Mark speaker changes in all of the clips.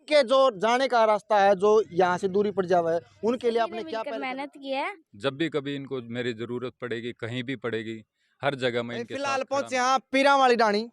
Speaker 1: के जो जाने का रास्ता है, जो यहाँ से दूरी पड़ जावा है, उनके लिए आपने क्या
Speaker 2: मेहनत की है।
Speaker 3: जब भी कभी इनको मेरी जरूरत पड़ेगी, कहीं भी पड़ेगी, हर जगह मैं इनके साथ
Speaker 1: फिलहाल
Speaker 3: खड़ा
Speaker 1: पहुंचे यहाँ पीरा वाली डाणी,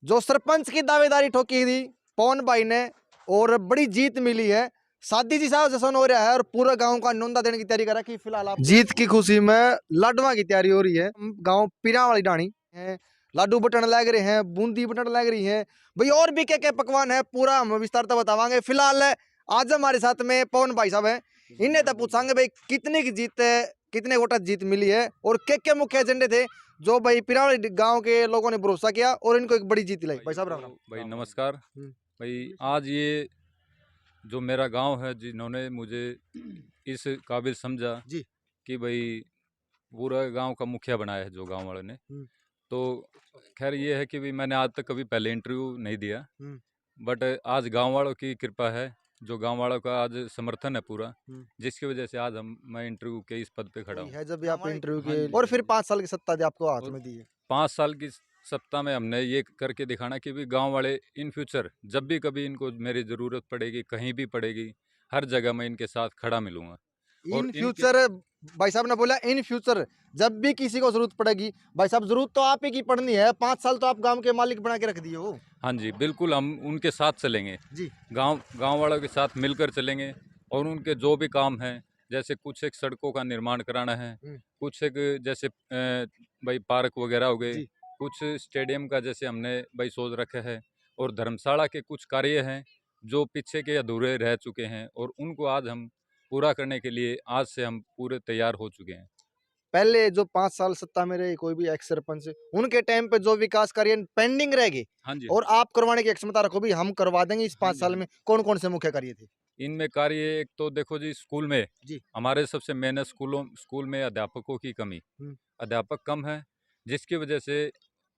Speaker 1: जो सरपंच की दावेदारी ठोकी थी पवन भाई ने, और बड़ी जीत मिली है। शादी जी साहब जश्न हो रहा है और पूरा गांव का नोंदा देने की तैयारी कर रखी। फिलहाल आप जीत की खुशी में लाडवा की तैयारी हो रही है। गांव पीरा वाली डाणी है, लाडू बटन लग रहे हैं, बूंदी बटन लग रही है भाई, और भी क्या पकवान है पूरा हम विस्तार तो बतावांगे। फिलहाल आज हमारे साथ में पवन भाई साहब है, इन्हें तो पूछांगे भाई कितने की जीत है, कितने गोटा जीत मिली है, और क्या मुख्य एजेंडे थे जो भाई पिरावली गांव के लोगों ने भरोसा किया और इनको एक बड़ी जीत दिलाई। भाई साहब राम राम।
Speaker 3: भाई नमस्कार। भाई आज ये जो मेरा गांव है, जिन्होंने मुझे इस काबिल समझा
Speaker 1: जी
Speaker 3: कि भाई पूरा गांव का मुखिया बनाया है जो गांव वाले ने, तो खैर ये है कि भाई मैंने आज तक कभी पहले इंटरव्यू नहीं दिया, बट आज गांव वालों की कृपा है, जो गांव वालों का आज समर्थन है पूरा, जिसकी वजह से आज मैं इंटरव्यू के इस पद पे खड़ा हूँ।
Speaker 1: है जब भी आप इंटरव्यू के और फिर 5 साल की सत्ता दी आपको हाथ में दी है।
Speaker 3: 5 साल की सप्ताह में हमने ये करके दिखाना कि भी गांव वाले इन फ्यूचर जब भी कभी इनको मेरी ज़रूरत पड़ेगी, कहीं भी पड़ेगी, हर जगह मैं इनके साथ खड़ा मिलूंगा। और
Speaker 1: इन फ्यूचर भाई साहब ने बोला इन फ्यूचर जब भी किसी को जरूरत पड़ेगी, भाई साहब जरूरत तो आप ही की पड़नी है, 5 साल तो आप गांव के मालिक बना के रख दिए हो।
Speaker 3: हाँ जी, बिल्कुल हम उनके साथ चलेंगे
Speaker 1: जी,
Speaker 3: गांव वालों के साथ मिलकर चलेंगे, और उनके जो भी काम हैं, जैसे कुछ एक सड़कों का निर्माण कराना है, कुछ एक जैसे भाई पार्क वगैरह हो गए, कुछ स्टेडियम का जैसे हमने भाई सोच रखा है, और धर्मशाला के कुछ कार्य हैं जो पीछे के अधूरे रह चुके हैं, और उनको आज हम पूरा करने के लिए आज से हम पूरे तैयार हो चुके हैं।
Speaker 1: पहले जो 5 साल सत्ता में रहे कोई भी एक्स सरपंच, उनके टाइम पे जो विकास कार्य पेंडिंग रह गए,
Speaker 3: हाँ जी,
Speaker 1: और आप करवाने की क्षमता रखो भी हम करवा देंगे इस 5 साल में, कौन कौन से मुख्य कार्य थे?
Speaker 3: इनमें कार्य एक तो देखो जी, स्कूल में
Speaker 1: जी,
Speaker 3: हमारे सबसे मेन स्कूल में अध्यापकों की कमी, अध्यापक कम है, जिसकी वजह से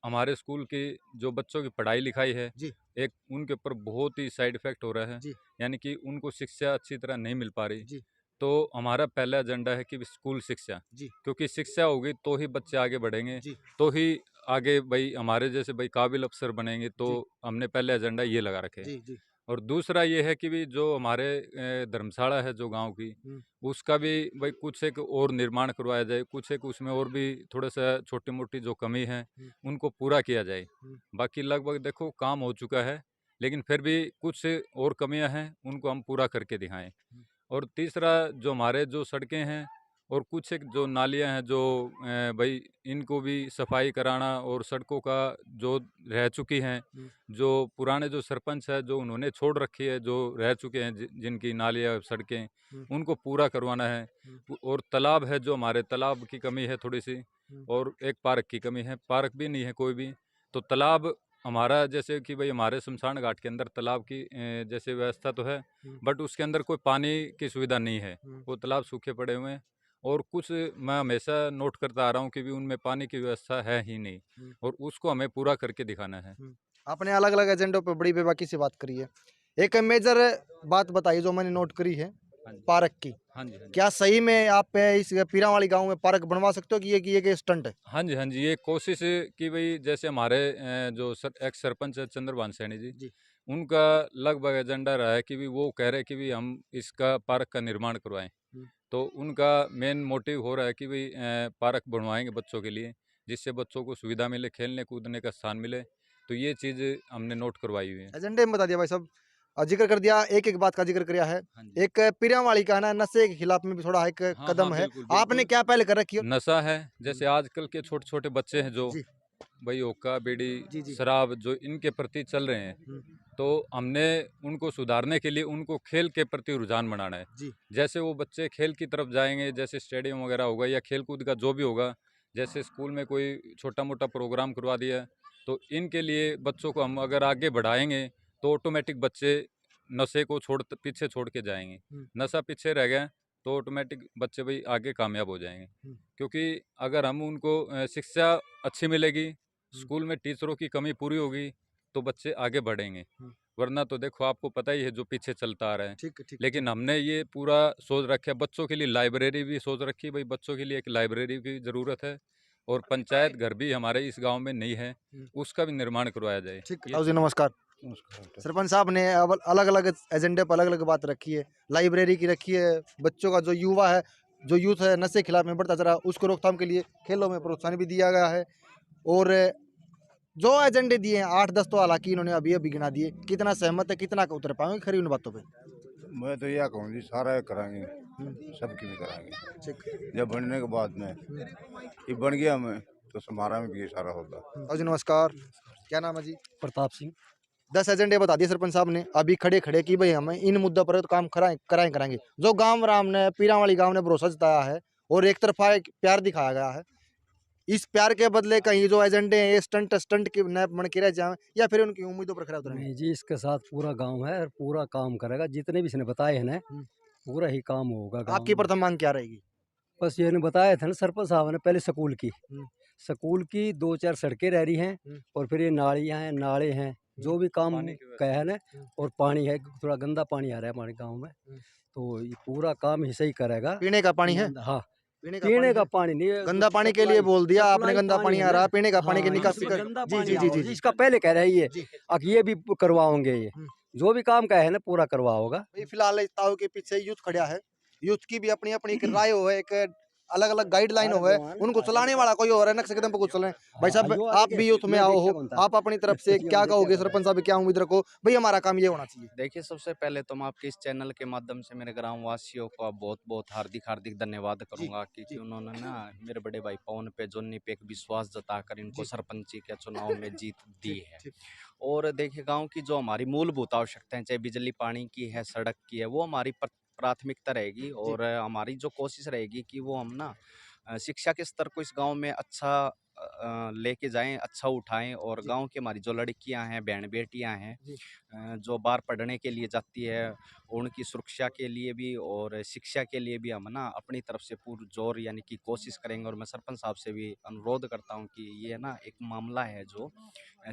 Speaker 3: हमारे स्कूल की जो बच्चों की पढ़ाई लिखाई है,
Speaker 1: जी,
Speaker 3: एक उनके ऊपर बहुत ही साइड इफेक्ट हो रहा है,
Speaker 1: जी,
Speaker 3: यानी कि उनको शिक्षा अच्छी तरह नहीं मिल पा रही।
Speaker 1: जी,
Speaker 3: तो हमारा पहला एजेंडा है कि स्कूल शिक्षा,
Speaker 1: जी,
Speaker 3: क्योंकि शिक्षा होगी तो ही बच्चे आगे बढ़ेंगे,
Speaker 1: जी,
Speaker 3: तो ही आगे भाई हमारे जैसे भाई काबिल अफसर बनेंगे। तो
Speaker 1: जी,
Speaker 3: हमने पहले एजेंडा ये लगा रखे।
Speaker 1: जी, जी,
Speaker 3: और दूसरा ये है कि भी जो हमारे धर्मशाला है जो गांव की, उसका भी भाई कुछ एक और निर्माण करवाया जाए, कुछ एक उसमें और भी थोड़ा सा छोटी मोटी जो कमी है उनको पूरा किया जाए। बाकी लगभग देखो काम हो चुका है, लेकिन फिर भी कुछ और कमियां हैं, उनको हम पूरा करके दिखाएं। और तीसरा जो हमारे जो सड़कें हैं और कुछ एक जो नालियां हैं, जो भाई इनको भी सफाई कराना, और सड़कों का जो रह चुकी हैं, जो पुराने जो सरपंच है जो उन्होंने छोड़ रखी है, जो रह चुके हैं जिनकी नालियां सड़कें, उनको पूरा करवाना है। और तालाब है, जो हमारे तालाब की कमी है थोड़ी सी, और एक पार्क की कमी है, पार्क भी नहीं है कोई भी। तो तालाब हमारा जैसे कि भाई हमारे शमशान घाट के अंदर तालाब की जैसे व्यवस्था तो है, बट उसके अंदर कोई पानी की सुविधा नहीं है, वो तालाब सूखे पड़े हुए हैं। और कुछ मैं हमेशा नोट करता आ रहा हूँ कि भी उनमें पानी की व्यवस्था है ही नहीं, और उसको हमें पूरा करके दिखाना है।
Speaker 1: आपने अलग अलग एजेंडों पे बड़ी बेबाकी से बात करी है, एक मेजर बात बताइए जो मैंने नोट करी है,
Speaker 3: हाँ जी,
Speaker 1: पार्क की।
Speaker 3: हाँ जी, हाँ जी,
Speaker 1: क्या सही में आप इस पीरावाली गांव में पार्क बनवा सकते हो कि ये स्टंट है?
Speaker 3: हाँ जी, हाँ जी, ये कोशिश है कि भाई जैसे हमारे जो एक्स सरपंच है चंद्रभान सैनी जी,
Speaker 1: जी,
Speaker 3: उनका लगभग एजेंडा रहा है कि भी वो कह रहे कि भी हम इसका पार्क का निर्माण करवाएं। तो उनका मेन मोटिव हो रहा है कि भाई पार्क बनवाएंगे बच्चों के लिए, जिससे बच्चों को सुविधा मिले, खेलने कूदने का स्थान मिले। तो ये चीज़ हमने नोट करवाई हुई है।
Speaker 1: एजेंडे में बता दिया भाई साहब, जिक्र कर दिया, एक एक बात का जिक्र किया है।
Speaker 3: हाँ जी,
Speaker 1: एक पीरावाली का है ना, नशे के खिलाफ में भी थोड़ा एक
Speaker 3: हाँ हाँ,
Speaker 1: कदम है,
Speaker 3: बिल्कुल
Speaker 1: आपने
Speaker 3: बिल्कुल।
Speaker 1: क्या पहले कर रखी है?
Speaker 3: नशा है, जैसे आजकल के छोटे छोटे बच्चे हैं जो
Speaker 1: जी,
Speaker 3: भाई हुक्का बीड़ी
Speaker 1: जी, जी,
Speaker 3: शराब जो इनके प्रति चल रहे हैं, तो हमने उनको सुधारने के लिए उनको खेल के प्रति रुझान बनाना है।
Speaker 1: जी,
Speaker 3: जैसे वो बच्चे खेल की तरफ जाएंगे, जैसे स्टेडियम वगैरह होगा या खेल कूद का जो भी होगा, जैसे स्कूल में कोई छोटा मोटा प्रोग्राम करवा दिया, तो इनके लिए बच्चों को हम अगर आगे बढ़ाएंगे, तो ऑटोमेटिक बच्चे नशे को पीछे छोड़ के जाएंगे। नशा पीछे रह गया तो ऑटोमेटिक बच्चे भाई आगे कामयाब हो जाएंगे। क्योंकि अगर हम उनको शिक्षा अच्छी मिलेगी, स्कूल में टीचरों की कमी पूरी होगी, तो बच्चे आगे बढ़ेंगे। वरना तो देखो आपको पता ही है जो पीछे चलता आ रहा है।
Speaker 1: ठीक ठीक।
Speaker 3: लेकिन हमने ये पूरा सोच रखा है, बच्चों के लिए लाइब्रेरी भी सोच रखी है, भाई बच्चों के लिए एक लाइब्रेरी की ज़रूरत है, और पंचायत घर भी हमारे इस गांव में नहीं है, उसका भी निर्माण करवाया जाए।
Speaker 1: ठीक
Speaker 3: ये
Speaker 1: ताऊ जी नमस्कार। सरपंच साहब ने अब अलग अलग एजेंडे पर अलग अलग बात रखी है, लाइब्रेरी की रखी है, बच्चों का जो युवा है, जो यूथ है नशे के खिलाफ में बढ़ता चला उसको रोकथाम के लिए खेलों में प्रोत्साहन भी दिया गया है। और जो एजेंडे दिए हैं 8-10 तो हालांकि इन्होंने अभी अभी गिना दिए, कितना सहमत है, कितना का उतर पाएंगे खरी उन बातों पे?
Speaker 2: मैं तो यह कहूँ जी सारा कराएंगे, सबकी भी कराएंगे।
Speaker 1: ठीक।
Speaker 2: जब बनने के बाद में ये बन गया मैं तो हमारा में भी ये सारा होगा।
Speaker 1: जी नमस्कार, क्या नाम है जी?
Speaker 4: प्रताप सिंह।
Speaker 1: 10 एजेंडे बता दिए सरपंच साहब ने अभी खड़े खड़े कि भाई हमें इन मुद्दों पर तो काम कराएंगे। जो गांव राम ने पीरा वाली गांव ने भरोसा जताया है और एक तरफा एक प्यार दिखाया गया है, इस प्यार के बदले कहीं जो एजेंडे हैं ये स्टंट स्टंट के न बन के रह जाए या फिर उनकी उम्मीदों पर खरा उतरेंगे?
Speaker 4: नहीं जी, इसके साथ पूरा गांव है और पूरा काम करेगा, जितने भी इसने बताए हैं ना पूरा ही काम होगा गांव
Speaker 1: आपकी
Speaker 4: में।
Speaker 1: प्रथम मांग क्या रहेगी?
Speaker 4: बस ये ने बताया था ना सरपंच साहब ने पहले स्कूल की,
Speaker 1: हम्म।
Speaker 4: स्कूल की 2-4 सड़कें रह रही हैं और फिर ये नालियाँ हैं, नाले हैं, जो भी काम
Speaker 3: पानी की
Speaker 4: कहा है ना, और पानी है, थोड़ा गंदा पानी आ रहा है हमारे गाँव में, तो ये पूरा काम ही सही करेगा।
Speaker 1: पीने का पानी है?
Speaker 4: हाँ,
Speaker 1: पीने
Speaker 4: पीने का
Speaker 1: है?
Speaker 4: पानी नहीं है,
Speaker 1: गंदा पानी के लिए बोल दिया आपने, गंदा पानी आ रहा है, पीने का पानी की निकासी कर।
Speaker 4: गंदा
Speaker 1: जी
Speaker 4: पानी
Speaker 1: जी जी जी
Speaker 4: इसका पहले कह रहे हैं
Speaker 1: जी।
Speaker 4: ये, अब ये भी करवाओगे, ये जो भी काम कहे है ना पूरा करवाओगा।
Speaker 1: भाई फिलहाल इस ताऊ के पीछे यूथ खड़ा है, यूथ की भी अपनी अपनी एक राय हो है, एक अलग अलग गाइडलाइन हो है, उनको चलाने वाला कोई और है, नक्शे कदम पे कुछ चले। भाई साहब आप भी यूथ में आओ हो, आप अपनी तरफ से क्या कहोगे? सरपंच साहब क्या उम्मीद रखो भाई हमारा काम ये होना चाहिए?
Speaker 5: देखिए, सबसे पहले तो मैं आपके इस चैनल के माध्यम से मेरे ग्राम वासियों का बहुत-बहुत हार्दिक धन्यवाद करूँगा क्योंकि उन्होंने ना मेरे बड़े भाई पवन पे, जोनी पे एक विश्वास जताकर इनको सरपंची के चुनाव में जीत दी है। और देखिए, गाँव की जो हमारी मूलभूत आवश्यकताएँ, चाहे बिजली, पानी की है, सड़क की है, वो हमारी प्राथमिकता रहेगी और हमारी जो कोशिश रहेगी कि वो हम ना शिक्षा के स्तर को इस गाँव में अच्छा लेके जाएँ, अच्छा उठाएँ और गाँव की हमारी जो लड़कियाँ हैं, बहन-बेटियाँ हैं जो बाहर पढ़ने के लिए जाती है, उनकी सुरक्षा के लिए भी और शिक्षा के लिए भी हम ना अपनी तरफ से पुरज़ोर यानी कि कोशिश करेंगे और मैं सरपंच साहब से भी अनुरोध करता हूँ कि ये ना एक मामला है जो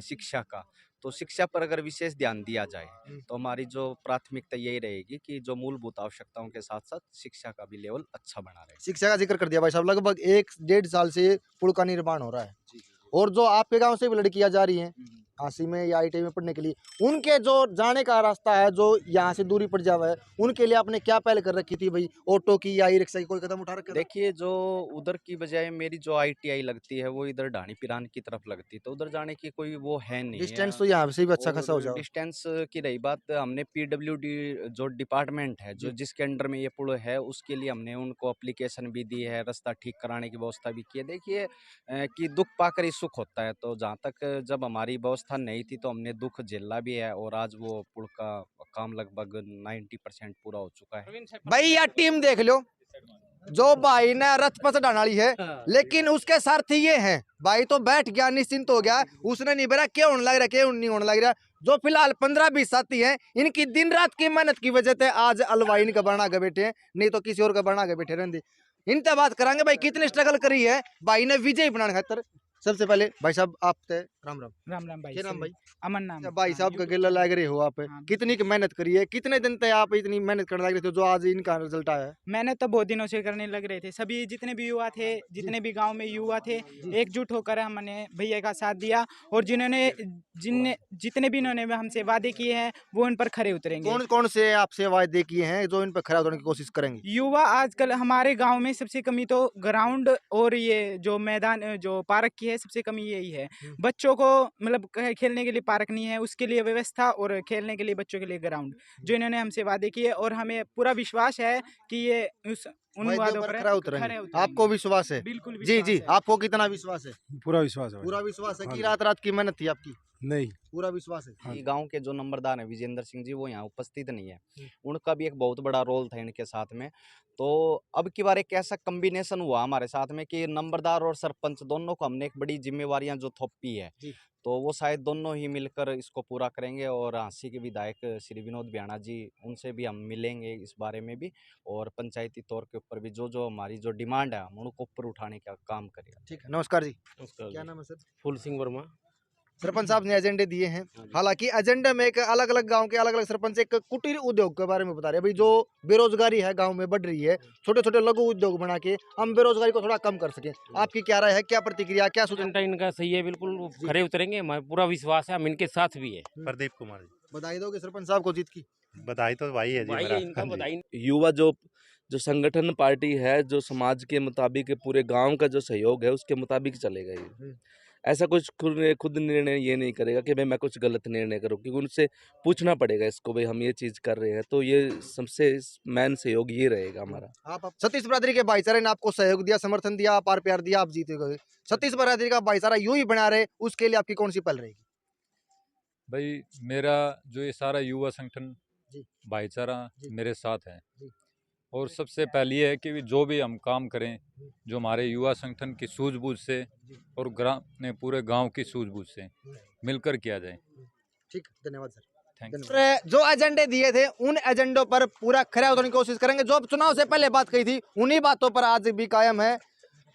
Speaker 5: शिक्षा का, तो शिक्षा पर अगर विशेष ध्यान दिया जाए, तो हमारी जो प्राथमिकता यही रहेगी कि जो मूलभूत आवश्यकताओं के साथ-साथ शिक्षा का भी लेवल अच्छा बना रहे।
Speaker 1: शिक्षा का जिक्र कर दिया भाई साहब, लगभग 1-1.5 साल से पुल का निर्माण हो रहा है और जो आपके गांव से भी लड़कियां जा रही हैं झांसी में या आईटीआई में पढ़ने के लिए, उनके जो जाने का रास्ता है जो यहाँ से दूरी पड़ जावा है, उनके लिए आपने क्या पहल कर रखी थी भाई? ऑटो की या ई रिक्शा की कोई कदम उठा रखे?
Speaker 5: देखिए, जो उधर की बजाय मेरी जो आईटीआई लगती है वो इधर ढाणी पिरान की तरफ लगती है, तो उधर जाने की कोई वो है नहीं
Speaker 1: डिस्टेंस तो यहाँ से भी अच्छा खासा हो
Speaker 5: और
Speaker 1: जाओ।
Speaker 5: डिस्टेंस की रही बात, हमने पीडब्ल्यूडी जो डिपार्टमेंट है जो जिसके अंडर में ये पुल है उसके लिए हमने उनको एप्लीकेशन भी दी है, रास्ता ठीक कराने की व्यवस्था भी की है। देखिए कि दुख पाकर ही सुख होता है, तो जहाँ तक जब हमारी व्यवस्था नहीं थी तो हमने दुख झेला भी है और आज वो पुल का काम लगभग 90% पूरा हो चुका है।
Speaker 1: भाई यार टीम देख लो, जो भाई ने रथ पर चढ़ाने वाली है, लेकिन उसके सारथी ये हैं। भाई तो बैठ गया, निश्चिंत हो गया, उसने नहीं बेरा क्या होने लग रहा, क्या नहीं होने लग रहा। जो फिलहाल 15-20 साथी हैं, इनकी दिन रात की मेहनत की वजह से आज अलवाई इनका बना के बैठे हैं, नहीं तो किसी और का बना के बैठे रहते। इनसे बात करांगे भाई कितनी स्ट्रगल करी है भाई ने विजय बनाने खातर। सबसे पहले भाई साहब आप राम राम।
Speaker 6: राम भाई।
Speaker 1: क्या नाम भाई?
Speaker 6: अमन नाम।
Speaker 1: भाई साहब का गिल्ला लग रहे हो आप, कितनी की मेहनत करी है, कितने दिन तक आप इतनी मेहनत करने लग रहे थे जो आज इनका रिजल्ट आया है?
Speaker 6: मैंने तो बहुत दिनों से करने लग रहे थे, सभी जितने भी युवा थे, जितने भी गांव में युवा थे, एकजुट होकर हमने भैया का साथ दिया और जितने भी इन्होंने हमसे वादे किए हैं वो इन पर खरे उतरेंगे।
Speaker 1: कौन कौन से आपसे वादे किए हैं जो इन पर खरा उतरने की कोशिश करेंगे?
Speaker 6: युवा आजकल हमारे गांव में सबसे कमी तो ग्राउंड और ये जो मैदान जो पार्क की है, सबसे कमी यही है। बच्चों को मतलब खेलने के लिए पार्क नहीं है, उसके लिए व्यवस्था और खेलने के लिए बच्चों के लिए ग्राउंड, जो इन्होंने हमसे वादे किए और हमें पूरा विश्वास है कि ये उन वादों पर खरे उतरेंगे।
Speaker 1: आपको विश्वास है?
Speaker 6: बिल्कुल
Speaker 1: जी जी,
Speaker 6: विश्वास है।
Speaker 1: आपको कितना विश्वास है?
Speaker 7: पूरा विश्वास है।
Speaker 1: पूरा विश्वास है
Speaker 7: हाँ
Speaker 1: कि
Speaker 7: जी।
Speaker 1: रात रात की मेहनत थी आपकी?
Speaker 7: नहीं,
Speaker 1: पूरा विश्वास है।
Speaker 5: कि गांव के जो नंबरदार हैं विजेंद्र सिंह जी, वो यहाँ उपस्थित नहीं है, उनका भी एक बहुत बड़ा रोल था इनके साथ में। तो अब की बार एक ऐसा कॉम्बिनेशन हुआ हमारे साथ में कि नंबरदार और सरपंच दोनों को हमने एक बड़ी जिम्मेवारियां जो थोपी है, तो वो शायद दोनों ही मिलकर इसको पूरा करेंगे और हाँसी के विधायक श्री विनोद बियाणा जी, उनसे भी हम मिलेंगे इस बारे में भी और पंचायती तौर के ऊपर भी जो हमारी जो डिमांड है हम उनको ऊपर उठाने का काम करेगा।
Speaker 1: ठीक है, नमस्कार जी।
Speaker 8: नमस्कार
Speaker 1: क्या
Speaker 8: जी।
Speaker 1: नाम है सर?
Speaker 8: फूल सिंह वर्मा।
Speaker 1: सरपंच साहब ने एजेंडे दिए हैं। हालांकि एजेंडे में एक अलग अलग गांव के अलग अलग सरपंच एक कुटीर उद्योग के बारे में बता रहे हैं। भाई जो बेरोजगारी है गांव में बढ़ रही है, छोटे छोटे लघु उद्योग बना के हम बेरोजगारी को थोड़ा कम कर सकें। आपकी क्या राय है, क्या प्रतिक्रिया, क्या सुझाव?
Speaker 7: एजेंडा इनका सही है, बिल्कुल वो खरे उतरेंगे, हमारा पूरा विश्वास है, हम इनके साथ भी है।
Speaker 8: प्रदीप कुमार जी।
Speaker 1: बधाई दोगे सरपंच साहब को जीत की?
Speaker 8: बधाई तो भाई है जी
Speaker 7: भाई
Speaker 8: मेरा।
Speaker 7: इनका
Speaker 8: हाँ जी।
Speaker 7: बधाई।
Speaker 9: युवा जो संगठन पार्टी है, जो समाज के मुताबिक पूरे गांव का जो सहयोग है उसके मुताबिक चलेगा ये। ऐसा कुछ खुद निर्णय ये नहीं करेगा कि भाई मैं कुछ गलत निर्णय करूं, क्योंकि उनसे पूछना पड़ेगा इसको, भाई हम ये चीज़ कर रहे हैं, तो ये सबसे मेन सहयोग ये रहेगा हमारा।
Speaker 1: आप सतीश बरादरी के भाईचारे ने आपको सहयोग दिया, समर्थन दिया, अपार प्यार दिया, आप जीते गए। सतीश बरादरी का भाईचारा यूं ही बना रहे, उसके लिए आपकी कौन सी पहल रहेगी?
Speaker 3: भाई मेरा जो ये सारा युवा संगठन
Speaker 1: जी।
Speaker 3: भाईचारा
Speaker 1: जी।
Speaker 3: मेरे साथ है।
Speaker 1: जी।
Speaker 3: और सबसे पहली है कि जो भी हम काम करें, जो हमारे युवा संगठन की सूझबूझ से और पूरे गांव की सूझबूझ से मिलकर किया जाए।
Speaker 1: ठीक, धन्यवाद सर।
Speaker 3: Thank you.
Speaker 1: और जो एजेंडे दिए थे उन एजेंडों पर पूरा खरा उतरने की कोशिश करेंगे। जो चुनाव से पहले बात कही थी उन्हीं बातों पर आज भी कायम है।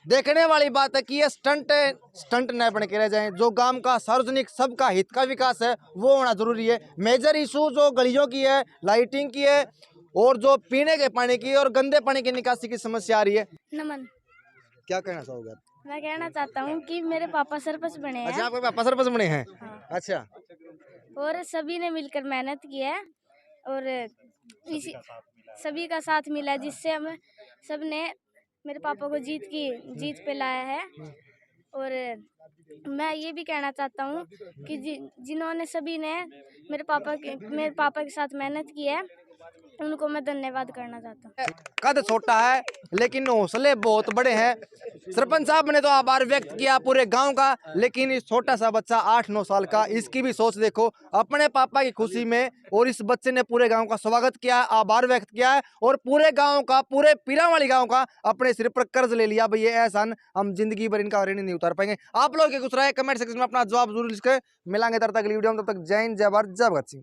Speaker 1: देखने वाली बात है कि ये स्टंट न बन के रह जाएं। जो गांव का सार्वजनिक सबका हित का विकास है वो होना जरूरी है। मेजर इशू जो गलियों की है, लाइटिंग की है, और जो पीने के पानी की और गंदे पानी की निकासी की समस्या आ रही है।
Speaker 10: नमन,
Speaker 1: क्या कहना चाहोगे आप?
Speaker 10: मैं कहना चाहता हूँ कि मेरे पापा सरपंच बने हैं।
Speaker 1: अच्छा, आपके पापा सरपंच बने हैं?
Speaker 10: हाँ।
Speaker 1: अच्छा,
Speaker 10: और सभी ने मिलकर मेहनत की है और इसी सभी का साथ मिला है, जिससे हम सब ने मेरे पापा को जीत पे लाया है। और मैं ये भी कहना चाहता हूँ कि जिन्होंने सभी ने मेरे पापा के साथ मेहनत की है, उनको मैं धन्यवाद करना चाहता हूँ।
Speaker 1: कद छोटा है लेकिन हौसले बहुत बड़े हैं। सरपंच साहब ने तो आभार व्यक्त किया पूरे गांव का, लेकिन इस छोटा सा बच्चा 8-9 साल का, इसकी भी सोच देखो। अपने पापा की खुशी में और इस बच्चे ने पूरे गांव का स्वागत किया, आभार व्यक्त किया है, और पूरे गांव का, पूरे पीरावाली गांव का अपने सिर पर कर्ज ले लिया। भाई ये एहसान हम जिंदगी भर इनका ऋण नहीं उतार पाएंगे। आप लोग के कुछ राय कमेंट सेक्शन में अपना जवाब जरूर लिखें। मिलांगे तब तक अगली वीडियो में, तब तक जय हिंद, जय भारत, जय भगत सिंह।